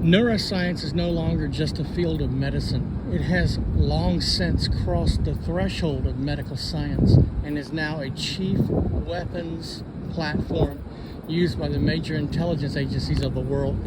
Neuroscience is no longer just a field of medicine. It has long since crossed the threshold of medical science and is now a chief weapons platform used by the major intelligence agencies of the world.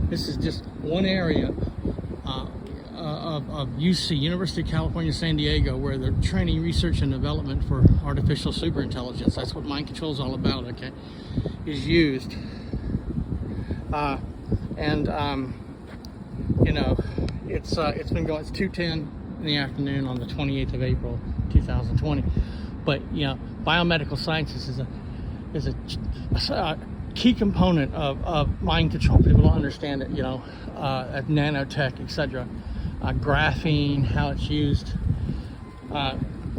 This is just one area of UC, University of California, San Diego, where they're training research and development for artificial superintelligence. That's what mind control is all about, okay? Is used. You know, it's been going. It's 2:10 in the afternoon on the 28th of April, 2020. But you know, biomedical sciences is a key component of mind control. People don't understand it. You know, at nanotech, etc. Graphene, how it's used.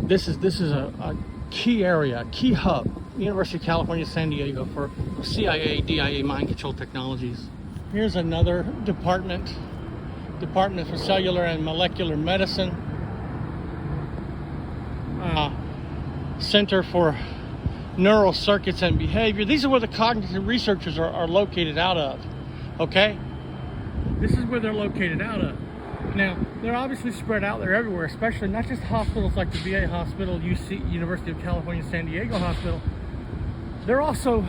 This is a key area, a key hub. University of California, San Diego, for CIA, DIA mind control technologies. Here's another department for Cellular and Molecular Medicine, Center for Neural Circuits and Behavior. These are where the cognitive researchers are located out of, okay? This is where they're located out of. Now, they're obviously spread out there everywhere, especially not just hospitals like the VA Hospital, UC, University of California, San Diego Hospital. They're also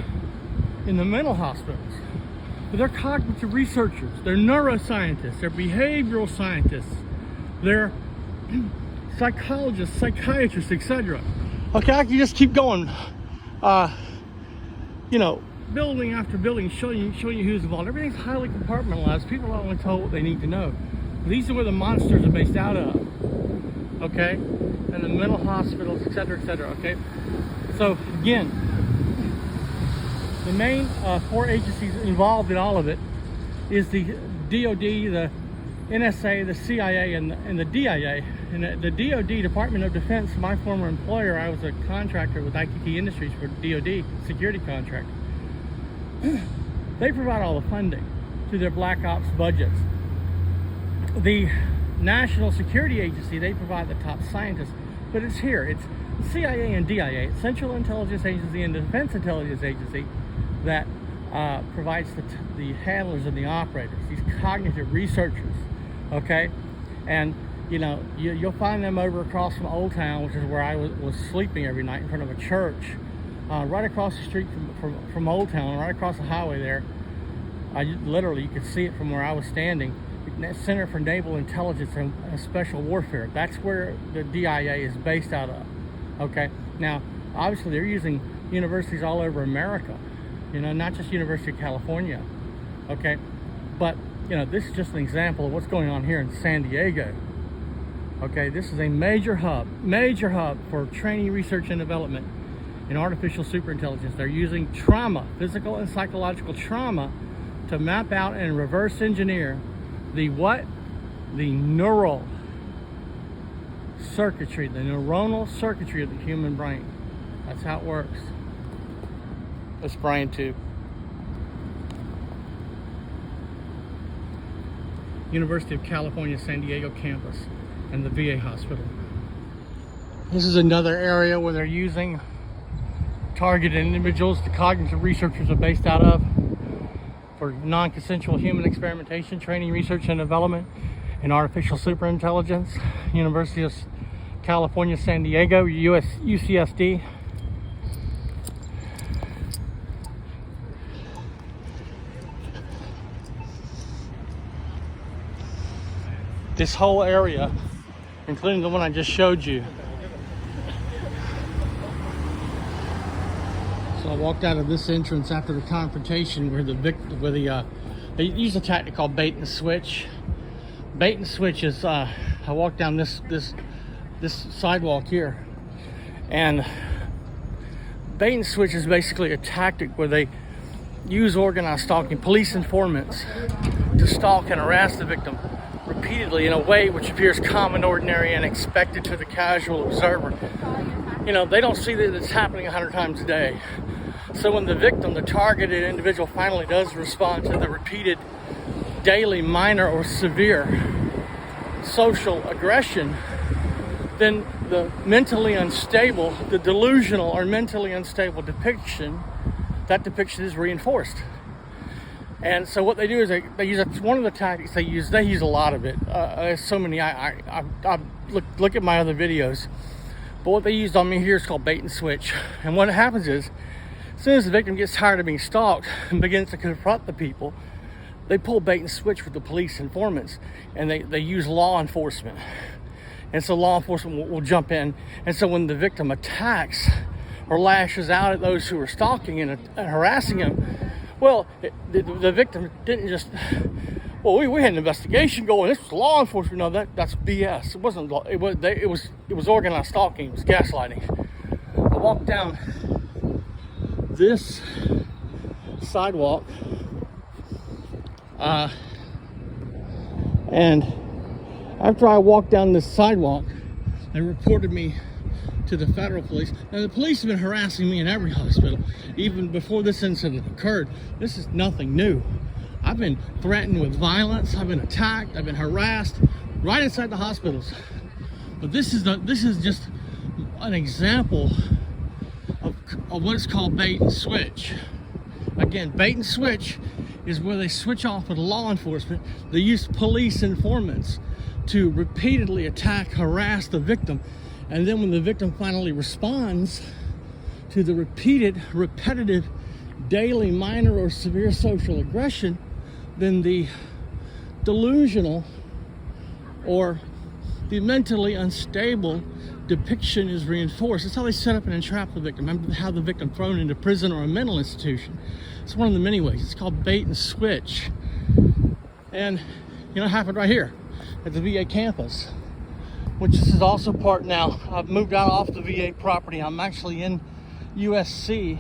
in the mental hospitals. But they're cognitive researchers, they're neuroscientists, they're behavioral scientists, they're psychologists, psychiatrists, etc. Okay, I can just keep going. You know, building after building, showing you who's involved. Everything's highly compartmentalized. People are only told what they need to know. These are where the monsters are based out of. Okay? And the mental hospitals, etc., etc. Okay? So again, the main four agencies involved in all of it is the DOD, the NSA, the CIA, and the DIA. And the DOD, Department of Defense, my former employer, I was a contractor with ITT Industries for DOD, security contract. They provide all the funding to their black ops budgets. The National Security Agency, they provide the top scientists. But it's here, it's CIA and DIA, Central Intelligence Agency and Defense Intelligence Agency, that provides the handlers and the operators, these cognitive researchers, okay? And you know, you'll find them over across from Old Town, which is where I was sleeping every night in front of a church, right across the street from Old Town, right across the highway there. Literally, you could see it from where I was standing. Center for Naval Intelligence and Special Warfare. That's where the DIA is based out of, okay? Now, obviously, they're using universities all over America. You know, not just University of California, okay? But, you know, this is just an example of what's going on here in San Diego, okay? This is a major hub for training, research, and development in artificial superintelligence. They're using trauma, physical and psychological trauma, to map out and reverse engineer the what? The neural circuitry, the neuronal circuitry of the human brain. That's how it works. This brain tube. University of California, San Diego campus and the VA hospital. This is another area where they're using targeted individuals the cognitive researchers are based out of for non-consensual human experimentation, training, research, and development in artificial superintelligence. University of California, San Diego, UCSD. This whole area, including the one I just showed you. So I walked out of this entrance after the confrontation where they use a tactic called bait and switch. Bait and switch is I walked down this sidewalk here, and bait and switch is basically a tactic where they use organized stalking, police informants, to stalk and harass the victim repeatedly in a way which appears common, ordinary, and expected to the casual observer. You know, they don't see that it's happening 100 times a day. So when the victim, the targeted individual, finally does respond to the repeated daily minor or severe social aggression, then the mentally unstable, the delusional or mentally unstable depiction, that depiction is reinforced. And so what they do is they use one of the tactics they use a lot of it. There's so many. I look at my other videos, but what they used on me here is called bait and switch. And what happens is, as soon as the victim gets tired of being stalked and begins to confront the people, they pull bait and switch with the police informants, and they use law enforcement. And so law enforcement will jump in. And so when the victim attacks or lashes out at those who are stalking and harassing him, well, the victim didn't just, well, we had an investigation going. This was law enforcement. No, that's BS. It wasn't. It was organized stalking. It was gaslighting. I walked down this sidewalk, and after I walked down this sidewalk, they reported me to the federal police. Now, the police have been harassing me in every hospital, even before this incident occurred. This is nothing new. I've been threatened with violence. I've been attacked. I've been harassed right inside the hospitals. But this is just an example of what is called bait and switch. Again, bait and switch is where they switch off with law enforcement. They use police informants to repeatedly attack, harass the victim. And then when the victim finally responds to the repetitive, daily, minor or severe social aggression, then the delusional or the mentally unstable depiction is reinforced. That's how they set up and entrap the victim. Remember how the victim thrown into prison or a mental institution. It's one of the many ways. It's called bait and switch. And it happened right here at the VA campus, which this is also part now. I've moved out off the VA property. I'm actually in UCSE,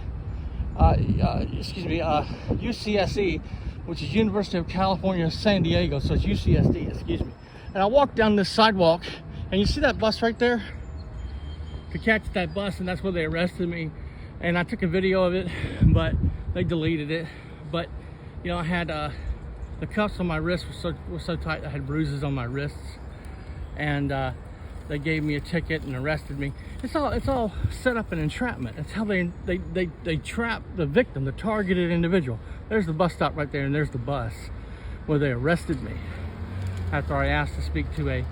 which is University of California, San Diego. So it's UCSD, excuse me. And I walked down this sidewalk, and you see that bus right there? To catch that bus, and that's where they arrested me. And I took a video of it, but they deleted it. But I had the cuffs on my wrist were so tight I had bruises on my wrists, and they gave me a ticket and arrested me. It's all set up an entrapment. It's how they trap the victim, the targeted individual. There's the bus stop right there, and there's the bus where they arrested me after I asked to speak to an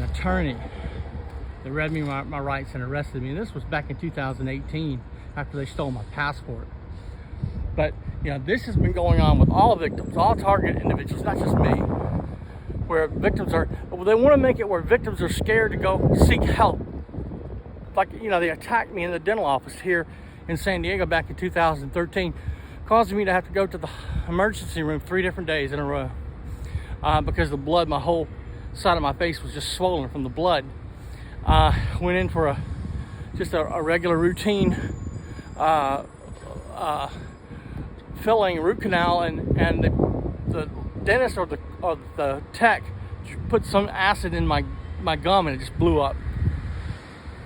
attorney. They read me my rights and arrested me. And this was back in 2018 after they stole my passport. But this has been going on with all victims, all targeted individuals, not just me. Where victims are, they want to make it where victims are scared to go seek help. Like, they attacked me in the dental office here in San Diego back in 2013, causing me to have to go to the emergency room 3 different days in a row because the blood, my whole side of my face was just swollen from the blood. Went in for just a regular routine filling root canal, and the dentist or the tech put some acid in my gum, and it just blew up,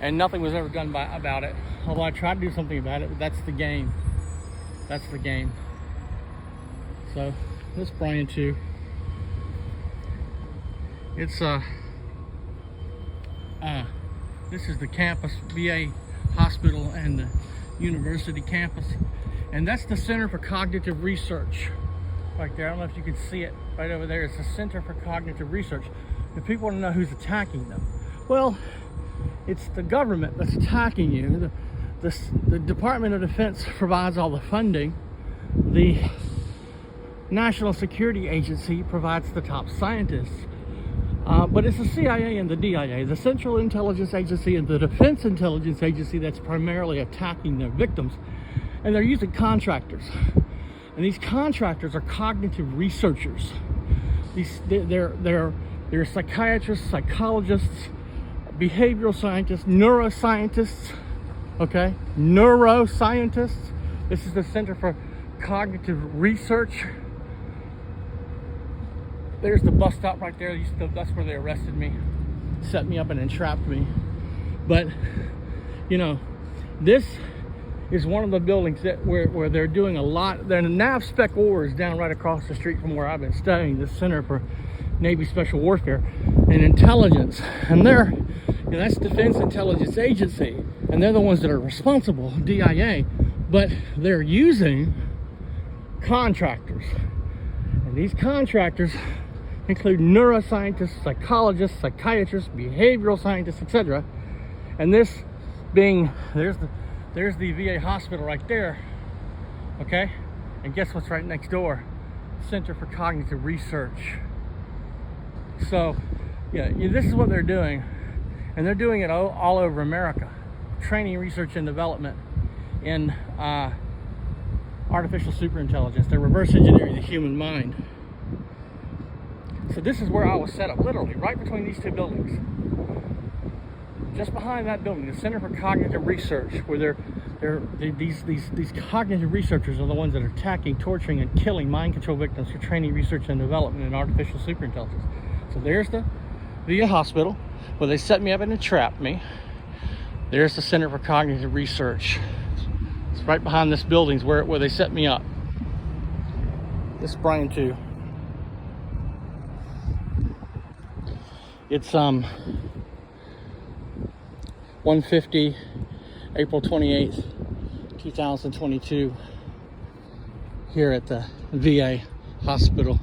and nothing was ever done about it. Although I tried to do something about it, but that's the game. So this Brian too. It's this is the campus, VA hospital and the university campus, and that's the Center for Cognitive Research right there. I don't know if you can see it right over there. It's the Center for Cognitive Research. If people want to know who's attacking them, well, it's the government that's attacking you. The Department of Defense provides all the funding. The National Security Agency provides the top scientists. But it's the CIA and the DIA, the Central Intelligence Agency and the Defense Intelligence Agency, that's primarily attacking their victims. And they're using contractors. And these contractors are cognitive researchers. They're psychiatrists, psychologists, behavioral scientists, neuroscientists, okay? Neuroscientists. This is the Center for Cognitive Research. There's the bus stop right there. That's where they arrested me, set me up and entrapped me. But, this is one of the buildings where they're doing a lot. The NAV Spec War is down right across the street from where I've been studying, the Center for Navy Special Warfare and Intelligence. And that's Defense Intelligence Agency, and they're the ones that are responsible, DIA, but they're using contractors. These contractors include neuroscientists, psychologists, psychiatrists, behavioral scientists, etc. And this being, there's the VA hospital right there, okay? And guess what's right next door? Center for Cognitive Research. So, yeah, this is what they're doing. And they're doing it all over America. Training, research, and development in artificial superintelligence. They're reverse engineering the human mind. So this is where I was set up, literally, right between these two buildings. Just behind that building, the Center for Cognitive Research, where these cognitive researchers are the ones that are attacking, torturing, and killing mind control victims for training, research, and development in artificial superintelligence. So there's the VA hospital, where they set me up and entrapped me. There's the Center for Cognitive Research. It's right behind this building where they set me up. This is Brian 2. It's 1:50, April 28th, 2022, here at the VA hospital.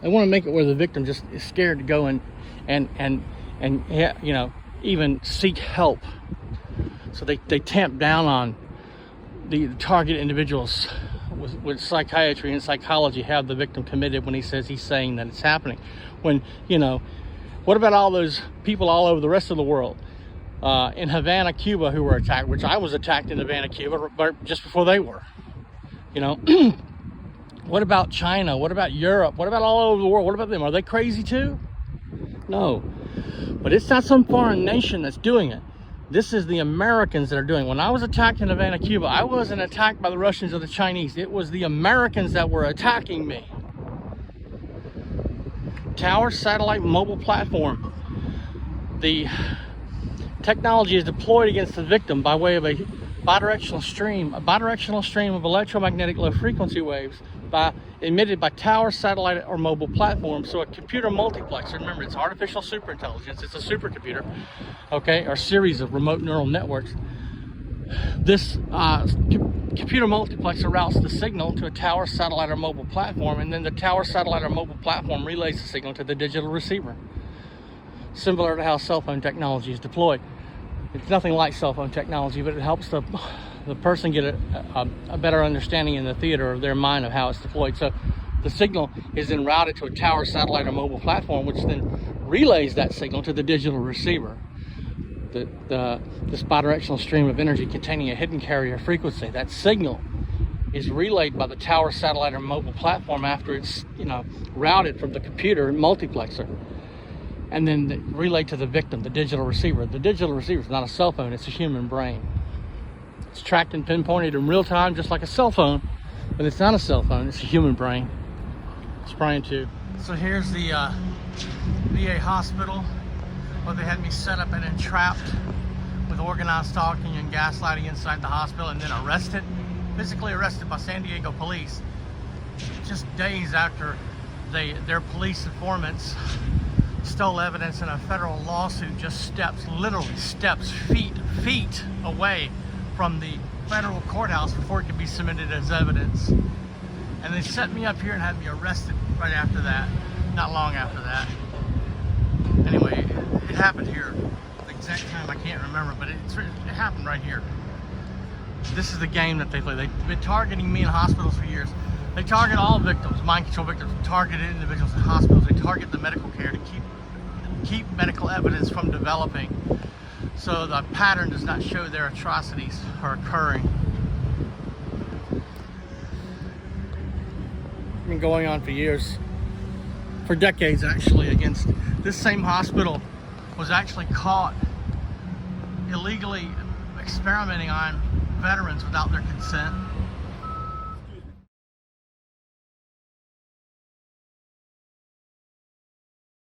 I want to make it where the victim just is scared to go and you know, even seek help. So they tamp down on the target individuals with psychiatry and psychology, have the victim committed when he says he's saying that it's happening. When, you know, what about all those people all over the rest of the world? In Havana, Cuba, who were attacked, which I was attacked in Havana, Cuba, just before they were. You know, what about China? What about Europe? What about all over the world? What about them? Are they crazy too? No. But it's not some foreign nation that's doing it. This is the Americans that are doing it. When I was attacked in Havana, Cuba, I wasn't attacked by the Russians or the Chinese. It was the Americans that were attacking me. Tower satellite mobile platform. The technology is deployed against the victim by way of a bidirectional stream of electromagnetic low frequency waves emitted by tower, satellite, or mobile platform. So a computer multiplexer, remember, it's artificial superintelligence, it's a supercomputer, okay, or series of remote neural networks. This computer multiplexer routes the signal to a tower, satellite, or mobile platform, and then the tower, satellite, or mobile platform relays the signal to the digital receiver. Similar to how cell phone technology is deployed. It's nothing like cell phone technology, but it helps the person get a better understanding in the theater of their mind of how it's deployed. So the signal is then routed to a tower, satellite, or mobile platform, which then relays that signal to the digital receiver. This bidirectional stream of energy containing a hidden carrier frequency. That signal is relayed by the tower, satellite, or mobile platform after it's, you know, routed from the computer multiplexer, and then relayed to the victim, the digital receiver. The digital receiver is not a cell phone, it's a human brain. It's tracked and pinpointed in real time, just like a cell phone, but it's not a cell phone, it's a human brain. It's Brian 2. So here's the VA hospital, where they had me set up and entrapped with organized stalking and gaslighting inside the hospital, and then arrested, physically arrested by San Diego police, just days after their police informants stole evidence in a federal lawsuit, just literally steps, feet away from the federal courthouse before it could be submitted as evidence. And they set me up here and had me arrested right after that, not long after that. Anyway, it happened here. The exact time I can't remember, but it happened right here. This is the game that they play. They've been targeting me in hospitals for years. They target all victims, mind control victims, targeted individuals in hospitals. They target the medical care to keep medical evidence from developing, so the pattern does not show their atrocities are occurring. It's been going on for years, for decades actually. Against this same hospital was actually caught illegally experimenting on veterans without their consent.